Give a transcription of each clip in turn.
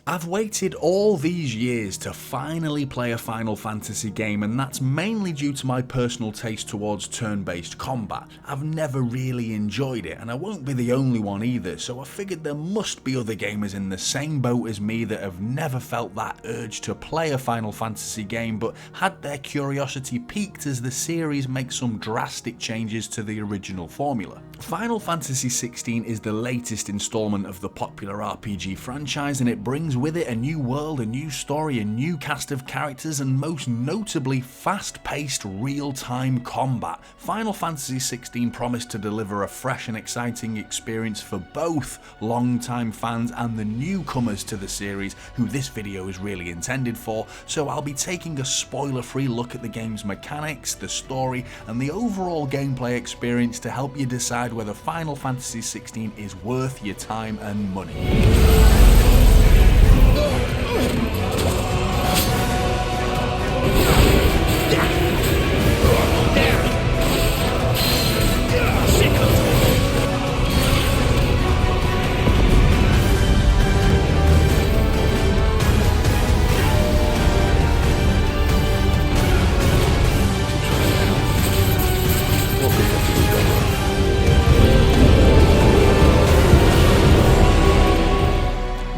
I've waited all these years to finally play a Final Fantasy game, and that's mainly due to my personal taste towards turn-based combat. I've never really enjoyed it, and I won't be the only one either, so I figured there must be other gamers in the same boat as me that have never felt that urge to play a Final Fantasy game, but had their curiosity piqued as the series makes some drastic changes to the original formula. Final Fantasy XVI is the latest installment of the popular RPG franchise, and it brings with it a new world, a new story, a new cast of characters, and most notably fast-paced real-time combat. Final Fantasy XVI promised to deliver a fresh and exciting experience for both long-time fans and the newcomers to the series who this video is really intended for, so I'll be taking a spoiler-free look at the game's mechanics, the story, and the overall gameplay experience to help you decide whether Final Fantasy XVI is worth your time and money.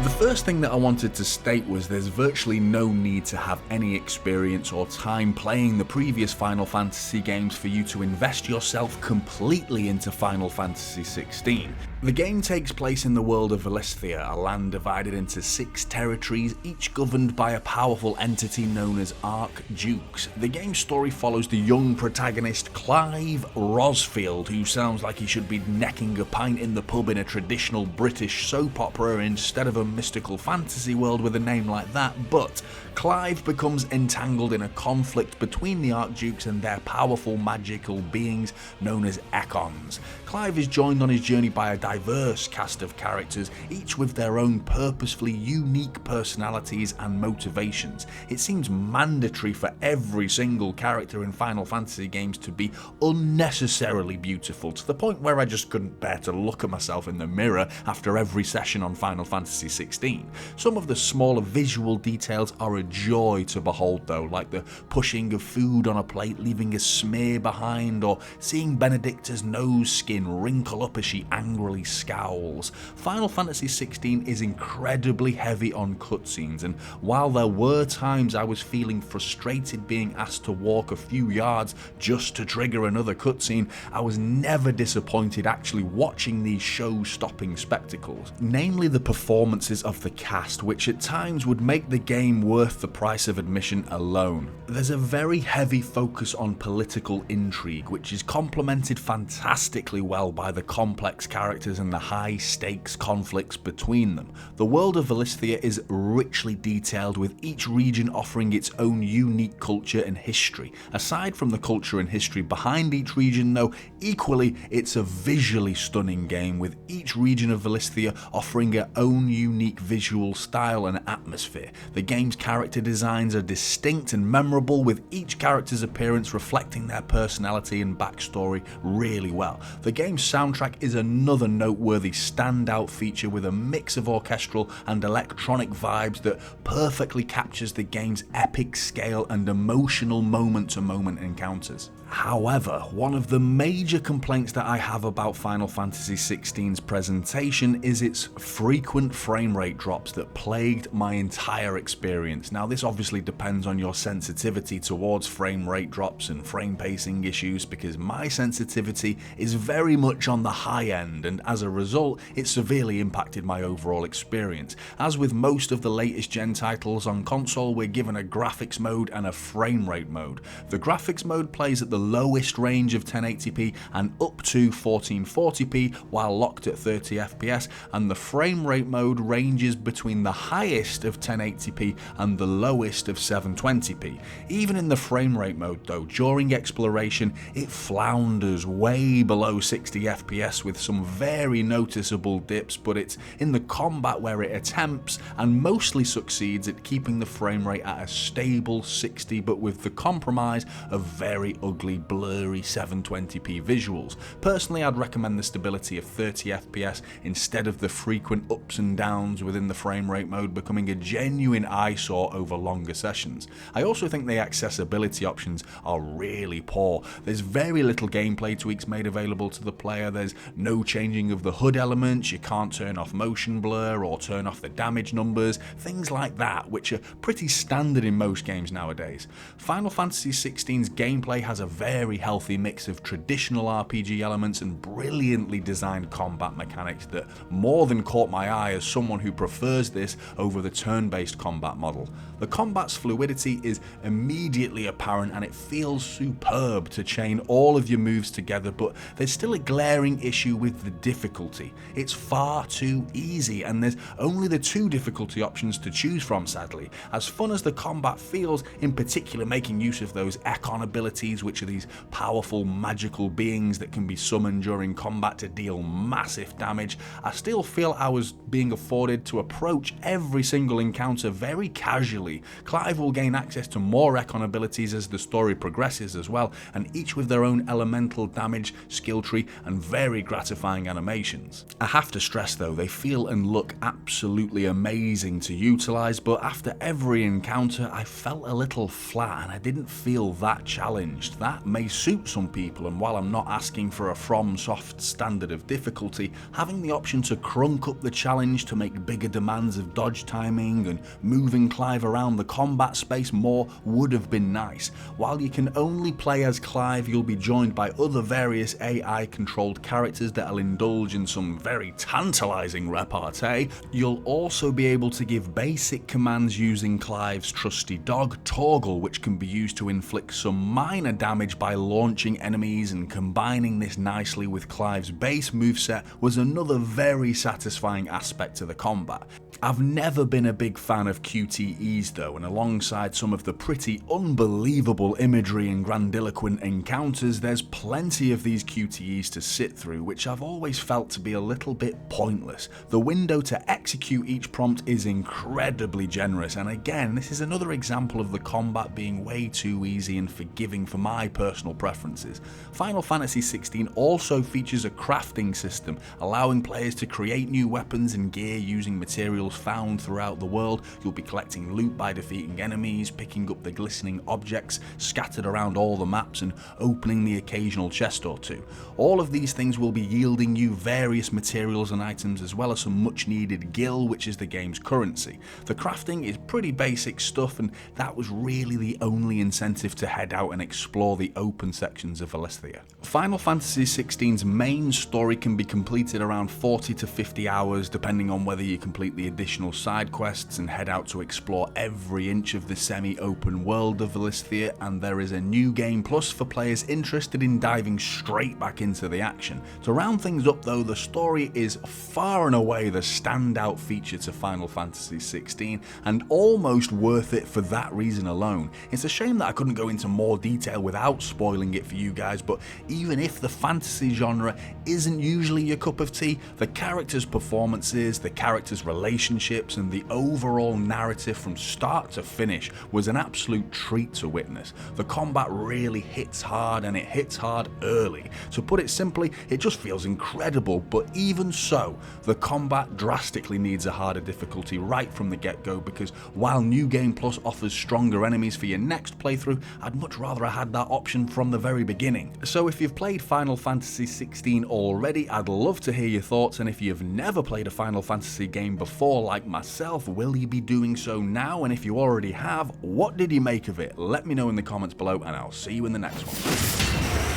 The first thing that I wanted to state was there's virtually no need to have any experience or time playing the previous Final Fantasy games for you to invest yourself completely into Final Fantasy XVI. The game takes place in the world of Valisthea, a land divided into 6 territories, each governed by a powerful entity known as Archdukes. The game's story follows the young protagonist Clive Rosfield, who sounds like he should be necking a pint in the pub in a traditional British soap opera instead of a mystical fantasy world with a name like that, but Clive becomes entangled in a conflict between the Archdukes and their powerful magical beings known as Echons. Clive is joined on his journey by a diverse cast of characters, each with their own purposefully unique personalities and motivations. It seems mandatory for every single character in Final Fantasy games to be unnecessarily beautiful, to the point where I just couldn't bear to look at myself in the mirror after every session on Final Fantasy XVI. Some of the smaller visual details are a joy to behold though, like the pushing of food on a plate leaving a smear behind, or seeing Benedicta's nose skin wrinkle up as she angrily scowls. Final Fantasy XVI is incredibly heavy on cutscenes, and while there were times I was feeling frustrated being asked to walk a few yards just to trigger another cutscene, I was never disappointed actually watching these show-stopping spectacles, namely the performances of the cast, which at times would make the game worth the price of admission alone. There's a very heavy focus on political intrigue, which is complemented fantastically well by the complex characters and the high-stakes conflicts between them. The world of Valisthea is richly detailed, with each region offering its own unique culture and history. Aside from the culture and history behind each region though, equally it's a visually stunning game, with each region of Valisthea offering their own unique visual style and atmosphere. The game's character designs are distinct and memorable, with each character's appearance reflecting their personality and backstory really well. The game's soundtrack is another noteworthy standout feature, with a mix of orchestral and electronic vibes that perfectly captures the game's epic scale and emotional moment-to-moment encounters. However, one of the major complaints that I have about Final Fantasy XVI's presentation is its frequent frame rate drops that plagued my entire experience. Now, this obviously depends on your sensitivity towards frame rate drops and frame pacing issues, because my sensitivity is very much on the high end, and as a result, it severely impacted my overall experience. As with most of the latest gen titles on console, we're given a graphics mode and a frame rate mode. The graphics mode plays at the lowest range of 1080p and up to 1440p while locked at 30 FPS, and the frame rate mode ranges between the highest of 1080p and the lowest of 720p. Even in the frame rate mode though, during exploration it flounders way below 60 FPS with some very noticeable dips, but it's in the combat where it attempts and mostly succeeds at keeping the frame rate at a stable 60, but with the compromise of very ugly incredibly blurry 720p visuals. Personally, I'd recommend the stability of 30 FPS instead of the frequent ups and downs within the frame rate mode becoming a genuine eyesore over longer sessions. I also think the accessibility options are really poor. There's very little gameplay tweaks made available to the player. There's no changing of the HUD elements, you can't turn off motion blur or turn off the damage numbers, things like that, which are pretty standard in most games nowadays. Final Fantasy XVI's gameplay has a very healthy mix of traditional RPG elements and brilliantly designed combat mechanics that more than caught my eye as someone who prefers this over the turn-based combat model. The combat's fluidity is immediately apparent and it feels superb to chain all of your moves together, but there's still a glaring issue with the difficulty. It's far too easy and there's only the 2 difficulty options to choose from, sadly. As fun as the combat feels, in particular making use of those Ekon abilities, which are these powerful magical beings that can be summoned during combat to deal massive damage, I still feel I was being afforded to approach every single encounter very casually. Clive will gain access to more Ekon abilities as the story progresses as well, and each with their own elemental damage, skill tree, and very gratifying animations. I have to stress though, they feel and look absolutely amazing to utilise, but after every encounter I felt a little flat and I didn't feel that challenged. That may suit some people, and while I'm not asking for a FromSoft standard of difficulty, having the option to crunk up the challenge to make bigger demands of dodge timing and moving Clive around the combat space more would have been nice. While you can only play as Clive, you'll be joined by other various AI controlled characters that'll indulge in some very tantalising repartee. You'll also be able to give basic commands using Clive's trusty dog Torgal, which can be used to inflict some minor damage by launching enemies, and combining this nicely with Clive's base moveset was another very satisfying aspect to the combat. I've never been a big fan of QTEs though, and alongside some of the pretty unbelievable imagery and grandiloquent encounters, there's plenty of these QTEs to sit through, which I've always felt to be a little bit pointless. The window to execute each prompt is incredibly generous, and again, this is another example of the combat being way too easy and forgiving for my personal preferences. Final Fantasy XVI also features a crafting system, allowing players to create new weapons and gear using materials found throughout the world. You'll be collecting loot by defeating enemies, picking up the glistening objects scattered around all the maps, and opening the occasional chest or two. All of these things will be yielding you various materials and items, as well as some much needed gil, which is the game's currency. The crafting is pretty basic stuff, and that was really the only incentive to head out and explore the open sections of Valisthea. Final Fantasy XVI's main story can be completed around 40 to 50 hours, depending on whether you complete the additional side quests and head out to explore every inch of the semi-open world of Valisthea, and there is a new game plus for players interested in diving straight back into the action. To round things up though, the story is far and away the standout feature to Final Fantasy XVI, and almost worth it for that reason alone. It's a shame that I couldn't go into more detail without spoiling it for you guys, but even if the fantasy genre isn't usually your cup of tea, the characters' performances, the characters' relationships, and the overall narrative from start to finish was an absolute treat to witness. The combat really hits hard, and it hits hard early. To put it simply, it just feels incredible, but even so, the combat drastically needs a harder difficulty right from the get-go, because while New Game Plus offers stronger enemies for your next playthrough, I'd much rather I had that option from the very beginning. So if you've played Final Fantasy XVI already, I'd love to hear your thoughts, and if you've never played a Final Fantasy game before like myself, will you be doing so now? And if you already have, what did you make of it? Let me know in the comments below, and I'll see you in the next one.